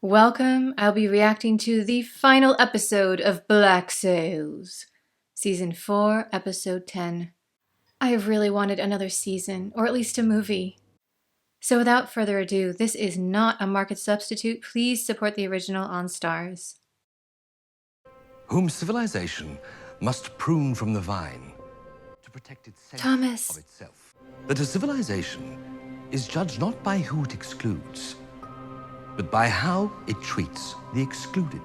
Welcome. I'll be reacting to the final episode of Black Sails, Season 4, Episode 10. I have really wanted another season, or at least a movie. So without further ado, this is not a market substitute. Please support the original on Starz. Whom civilization must prune from the vine to protect its sense Thomas. of itself. That a civilization is judged not by who it excludes, but by how it treats the excluded.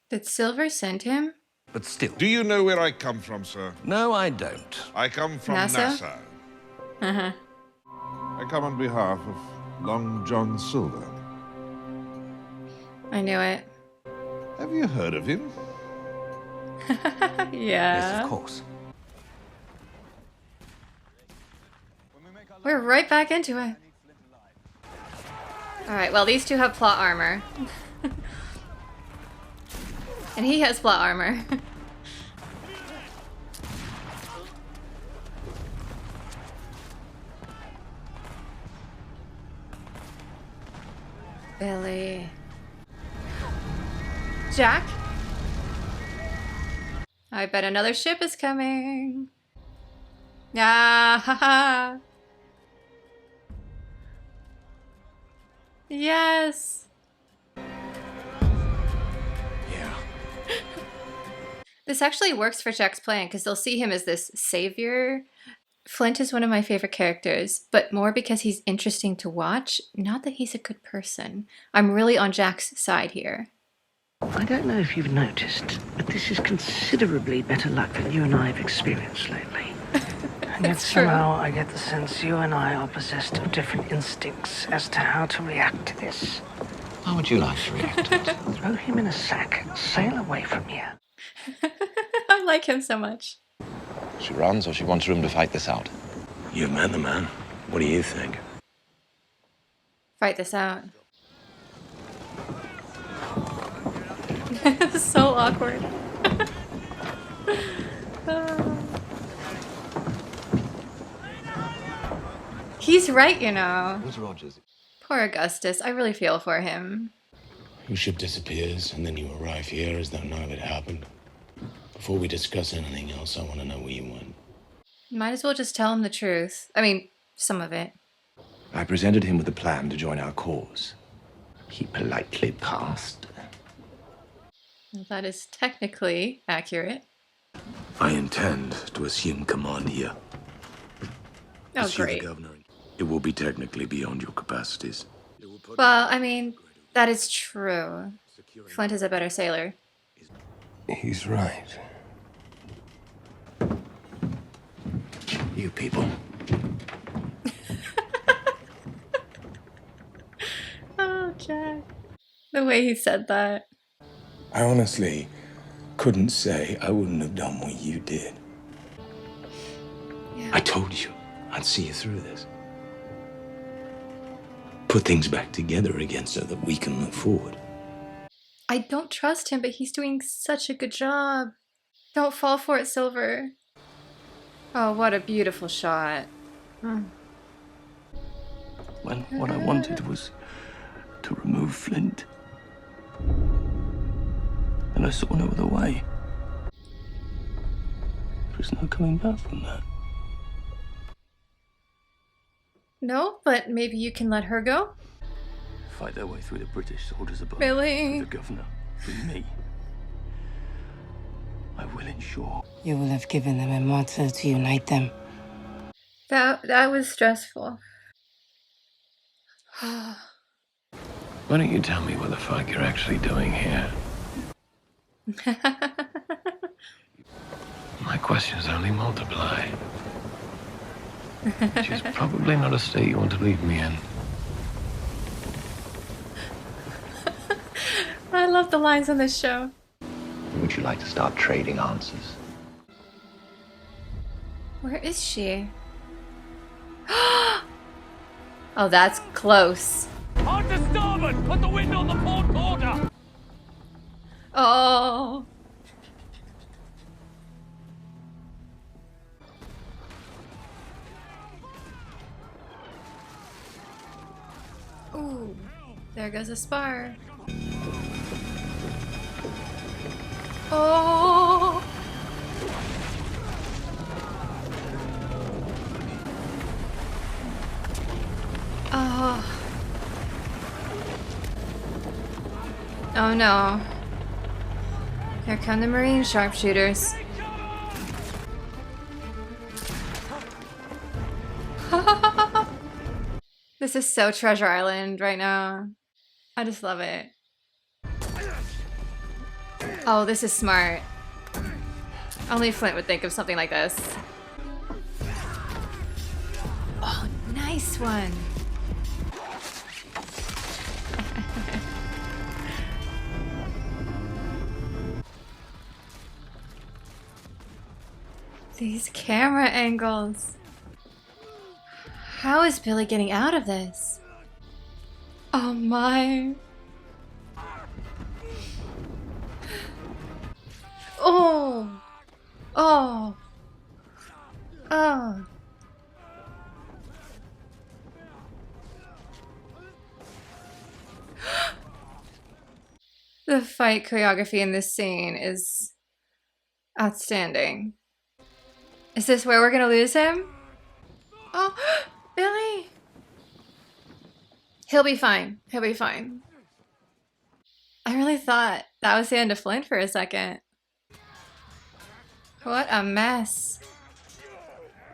Did Silver send him? But still. Do you know where I come from, sir? No, I don't. I come from NASA? NASA. I come on behalf of Long John Silver. I knew it. Have you heard of him? Yeah. Yes, of course. We're right back into it. Alright, well, these two have plot armor. And he has plot armor. Billy. Jack? I bet another ship is coming. Ah, haha. Yes. Yeah. This actually works for Jack's plan because they'll see him as this savior. Flint is one of my favorite characters, but more because he's interesting to watch, not that he's a good person. I'm really on Jack's side here. I don't know if you've noticed, but this is considerably better luck than you and I have experienced lately. And yet It's true. somehow I get the sense you and I are possessed of different instincts as to how to react to this. How would you like to react to it? Throw him in a sack and sail away from here. I like him so much. She runs or she wants room to fight this out? You've met the man. What do you think? Fight this out. This is so awkward. He's right, you know. Who's Rogers? Poor Augustus. I really feel for him. Your ship disappears, and then you arrive here as though none of it happened. Before we discuss anything else, I want to know where you went. Might as well just tell him the truth. I mean, some of it. I presented him with a plan to join our cause. He politely passed. Well, that is technically accurate. I intend to assume command here. Oh, As you, the great. governor, it will be technically beyond your capacities. Well, I mean, that is true. Flint is a better sailor. He's right. You people. Oh, Jack. The way he said that. I honestly couldn't say I wouldn't have done what you did. Yeah. I told you I'd see you through this. Put things back together again so that we can look forward. I don't trust him, but he's doing such a good job. Don't fall for it, Silver. Oh, what a beautiful shot. When what I wanted was to remove Flint. And I saw no other way. There's no coming back from that. No, but maybe you can let her go? Fight their way through the British soldiers above. Really? Through the governor. Through me. I will ensure. You will have given them a motto to unite them. That was stressful. Why don't you tell me what the fuck you're actually doing here? My questions only multiply. Which is probably not a state you want to leave me in. I love the lines on this show. Would you like to start trading answers? Where is she? Oh, that's close. On to starboard! Put the wind on the port quarter! Oh. There goes a spar. Oh! Oh. Oh no. Here come the Marine sharpshooters. This is so Treasure Island right now. I just love it. Oh, this is smart. Only Flint would think of something like this. Oh, nice one. These camera angles. How is Billy getting out of this? Oh my. Oh. Oh. Oh. The fight choreography in this scene is outstanding. Is this where we're gonna lose him? Oh, Billy! He'll be fine. He'll be fine. I really thought that was the end of Flint for a second. What a mess.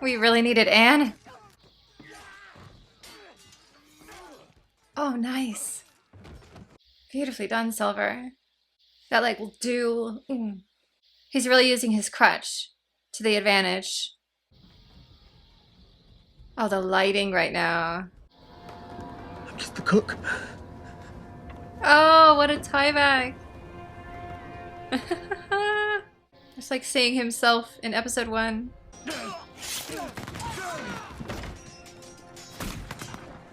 We really needed Anne. Oh, nice. Beautifully done, Silver. That, like, will do... He's really using his crutch to the advantage. Oh, the lighting right now. I'm just the cook. Oh, what a tie back. It's like seeing himself in episode 1.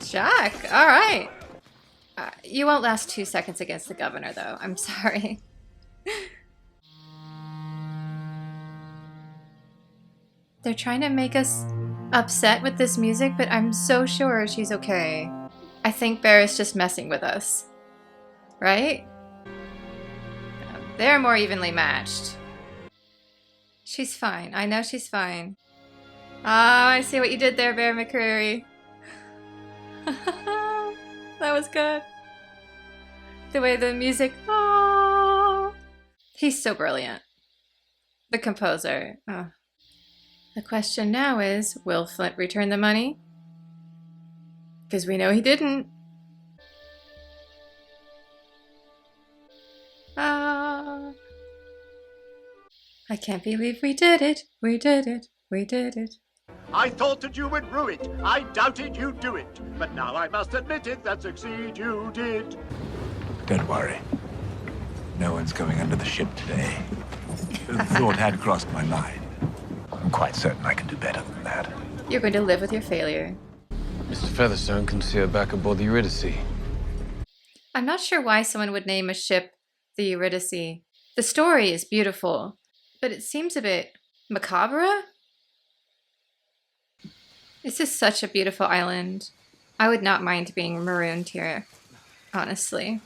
Jack, all right. You won't last 2 seconds against the governor, though. I'm sorry. They're trying to make us upset with this music, but I'm so sure she's okay. I think Bear is just messing with us. Right? They're more evenly matched. She's fine. I know she's fine. Ah, I see what you did there, Bear McCreary. That was good. The way the music... Oh, he's so brilliant. The composer. Oh. The question now is, will Flint return the money? Because we know he didn't. Ah. I can't believe we did it. We did it. We did it. I thought that you would rue it. I doubted you'd do it. But now I must admit it, that succeed you did. Don't worry. No one's going under the ship today. The thought had crossed my mind. I'm quite certain I can do better than that. You're going to live with your failure. Mr. Featherstone can see her back aboard the Eurydice. I'm not sure why someone would name a ship the Eurydice. The story is beautiful, but it seems a bit macabre. This is such a beautiful island. I would not mind being marooned here, honestly.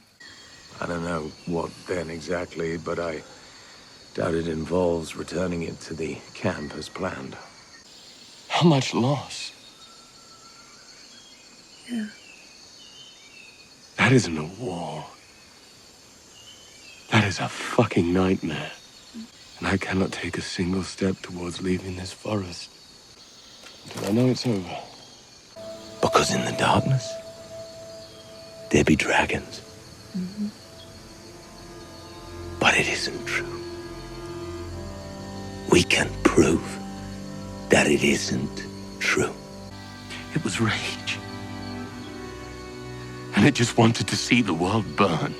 I don't know what then exactly, but I doubt it involves returning it to the camp as planned. How much loss? Yeah. That isn't a war. That is a fucking nightmare. And I cannot take a single step towards leaving this forest until I know it's over. Because in the darkness, there be dragons. Mm-hmm. But it isn't true. We can prove that it isn't true. It was rage. And it just wanted to see the world burn.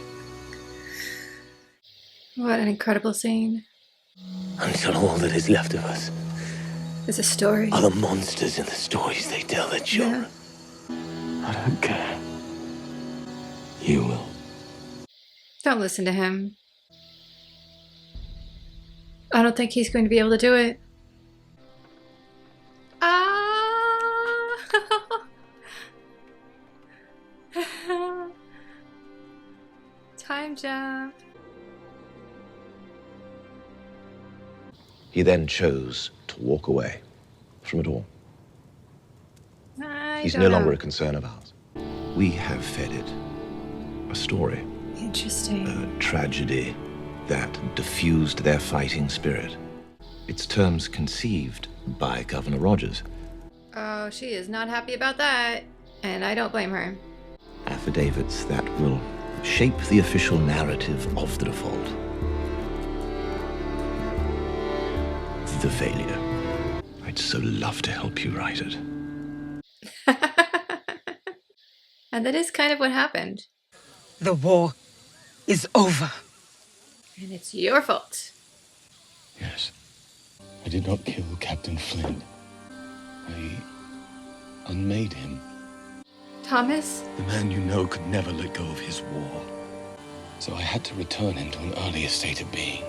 What an incredible scene. Until all that is left of us It's a story. are the monsters in the stories they tell their children. I don't care. You will. Don't listen to him. I don't think he's going to be able to do it. Ah! Time jump. He then chose to walk away from it all. He's no longer a concern of ours. We have fed it a story. Interesting. A tragedy that diffused their fighting spirit. Its terms conceived by Governor Rogers. Oh, she is not happy about that. And I don't blame her. Affidavits that will shape the official narrative of the default. The failure. I'd so love to help you write it. And that is kind of what happened. The war is over. And it's your fault. Yes. I did not kill Captain Flint. I unmade him. Thomas? The man you know could never let go of his war. So I had to return him to an earlier state of being.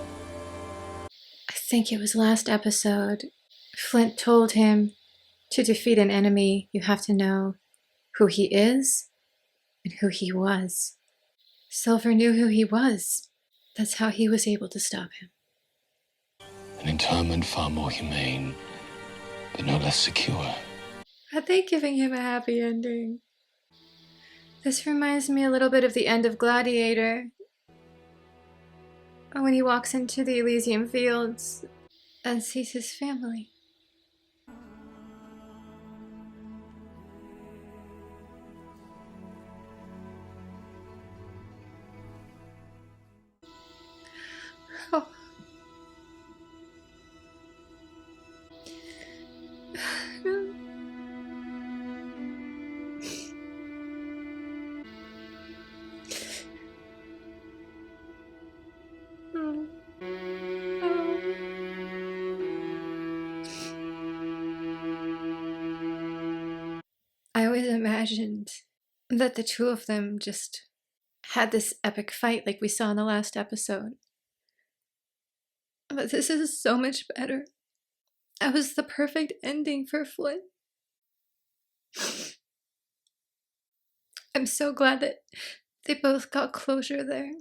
I think it was last episode. Flint told him to defeat an enemy, you have to know who he is and who he was. Silver knew who he was. That's how he was able to stop him. An interment far more humane, but no less secure. Are they giving him a happy ending? This reminds me a little bit of the end of Gladiator. When he walks into the Elysium Fields and sees his family. Oh. I always imagined that the two of them just had this epic fight like we saw in the last episode. But this is so much better. That was the perfect ending for Flint. I'm so glad that they both got closure there.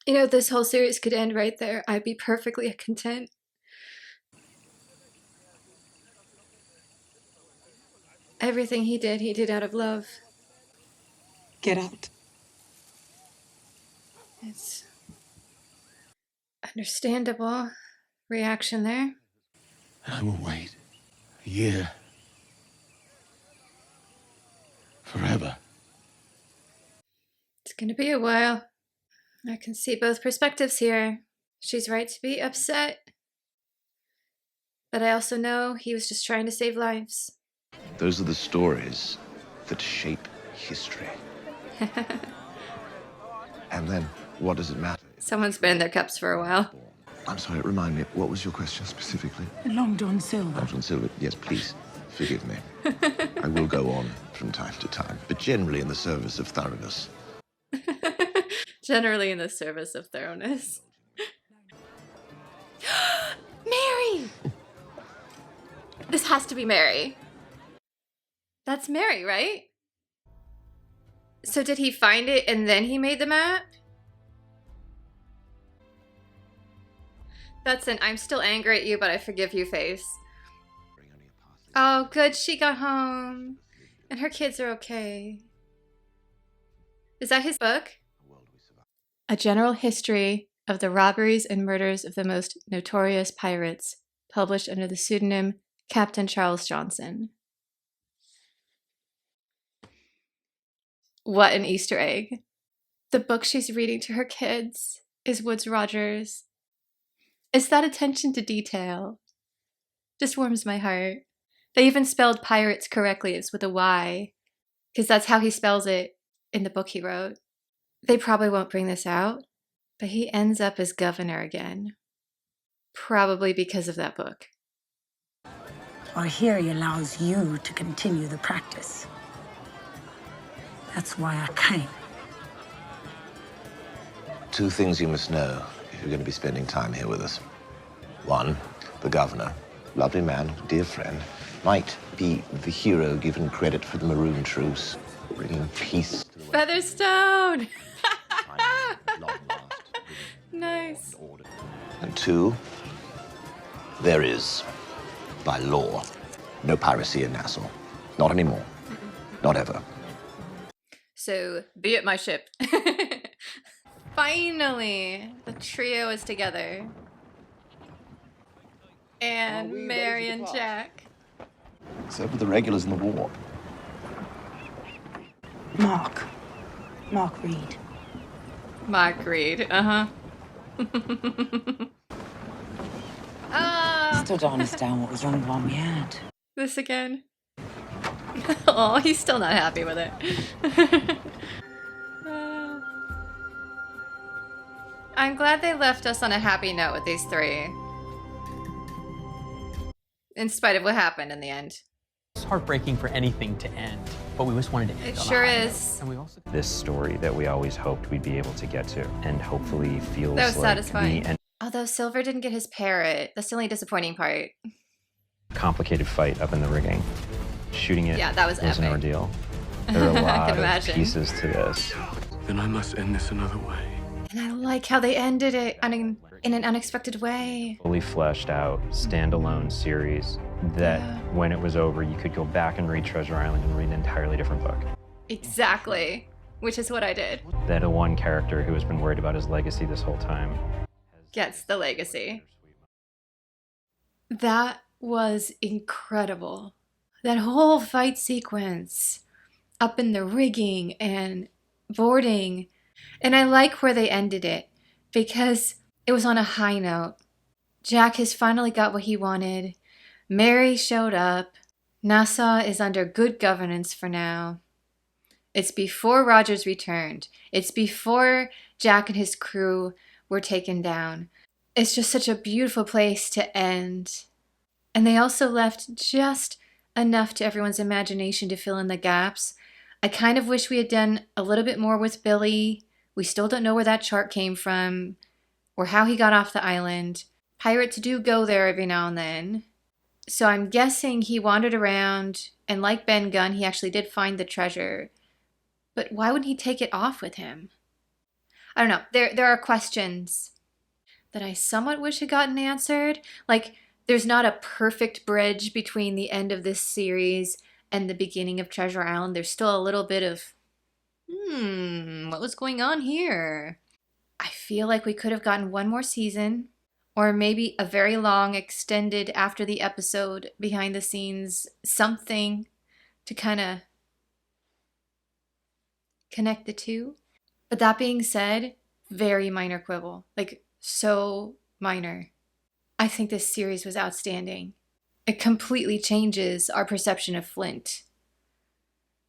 You know, this whole series could end right there. I'd be perfectly content. Everything he did out of love. Get out. It's understandable reaction there. And I will wait a year. Forever. It's gonna be a while. I can see both perspectives here. She's right to be upset. But I also know he was just trying to save lives. Those are the stories that shape history. And then, what does it matter? Someone's been in their cups for a while. I'm sorry, remind me, what was your question specifically? Long John Silver. Long John Silver, yes, please, forgive me. I will go on from time to time, but generally in the service of thoroughness. Generally in the service of thoroughness. Mary! This has to be Mary. That's Mary, right? So did he find it and then he made the map? That's an I'm still angry at you, but I forgive you face. Oh, good. She got home. And her kids are okay. Is that his book? A General History of the Robberies and Murders of the Most Notorious Pirates, published under the pseudonym Captain Charles Johnson. What an Easter egg. The book she's reading to her kids is Woodes Rogers. It's that attention to detail. Just warms my heart. They even spelled pirates correctly. It's with a Y, because that's how he spells it in the book he wrote. They probably won't bring this out, but he ends up as governor again. Probably because of that book. I hear he allows you to continue the practice. That's why I came. Two things you must know if you're going to be spending time here with us. One, the governor, lovely man, dear friend, might be the hero given credit for the Maroon Truce, bringing peace to the Featherstone! Nice. And 2, there is, by law, no piracy in Nassau. Not anymore. Not ever. So, be at my ship. Finally, the trio is together. And Mary and Jack. So for the regulars in the war. Mark Reed. Mark Reed, uh-huh. Ah! Still don't understand what was wrong with the one we had. This again. Oh, he's still not happy with it. I'm glad they left us on a happy note with these three. In spite of what happened in the end. It's heartbreaking for anything to end, but we just wanted to end It on a sure high is. note. And we also This story that we always hoped we'd be able to get to, and hopefully feels That was like satisfying. the end. Although Silver didn't get his parrot. That's the only disappointing part. Complicated fight up in the rigging. Shooting it Yeah, that was an epic. ordeal. There are a I lot can of imagine. pieces to this. Then I must end this another way. And I like how they ended it in an unexpected way. Fully fleshed out, standalone series that when it was over, you could go back and read Treasure Island and read an entirely different book. Exactly. Which is what I did. That a one character who has been worried about his legacy this whole time. Gets the legacy. That was incredible. That whole fight sequence up in the rigging and boarding. And I like where they ended it because it was on a high note. Jack has finally got what he wanted. Mary showed up. Nassau is under good governance for now. It's before Rogers returned. It's before Jack and his crew were taken down. It's just such a beautiful place to end. And they also left just enough to everyone's imagination to fill in the gaps. I kind of wish we had done a little bit more with Billy. We still don't know where that chart came from or how he got off the island. Pirates do go there every now and then. So I'm guessing he wandered around, and like Ben Gunn, he actually did find the treasure. But why wouldn't he take it off with him? I don't know. There are questions that I somewhat wish had gotten answered. Like, there's not a perfect bridge between the end of this series and the beginning of Treasure Island. There's still a little bit of, what was going on here? I feel like we could have gotten one more season, or maybe a very long, extended after the episode, behind the scenes, something to kind of connect the two. But that being said, very minor quibble. Like, so minor. I think this series was outstanding. It completely changes our perception of Flint,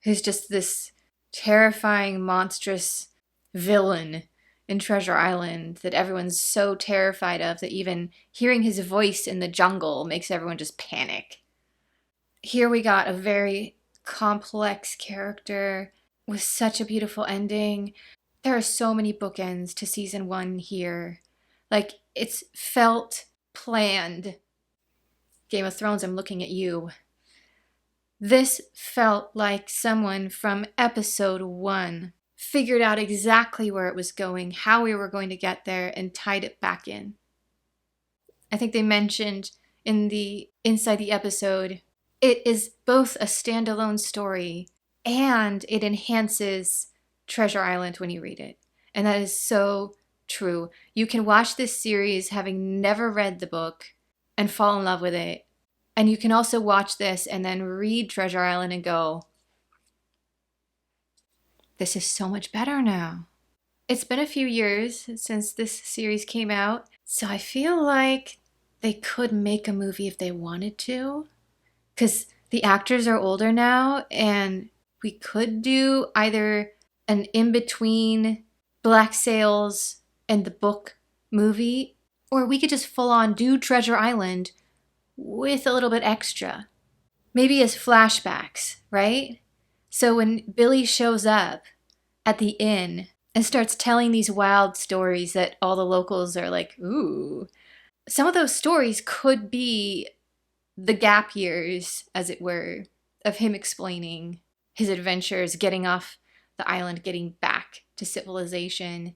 who's just this terrifying, monstrous villain in Treasure Island that everyone's so terrified of that even hearing his voice in the jungle makes everyone just panic. Here we got a very complex character with such a beautiful ending. There are so many bookends to season 1 here. Like, it's felt planned. Game of Thrones, I'm looking at you. This felt like someone from episode 1 figured out exactly where it was going, how we were going to get there, and tied it back in. I think they mentioned in the inside the episode, it is both a standalone story and it enhances Treasure Island when you read it. And that is so true. You can watch this series having never read the book and fall in love with it. And you can also watch this and then read Treasure Island and go, this is so much better now. It's been a few years since this series came out, so I feel like they could make a movie if they wanted to, because the actors are older now, and we could do either an in-between Black Sails and the book movie, or we could just full-on do Treasure Island with a little bit extra. Maybe as flashbacks, right? So when Billy shows up at the inn and starts telling these wild stories that all the locals are like, ooh, some of those stories could be the gap years, as it were, of him explaining his adventures, getting off the island, getting back to civilization.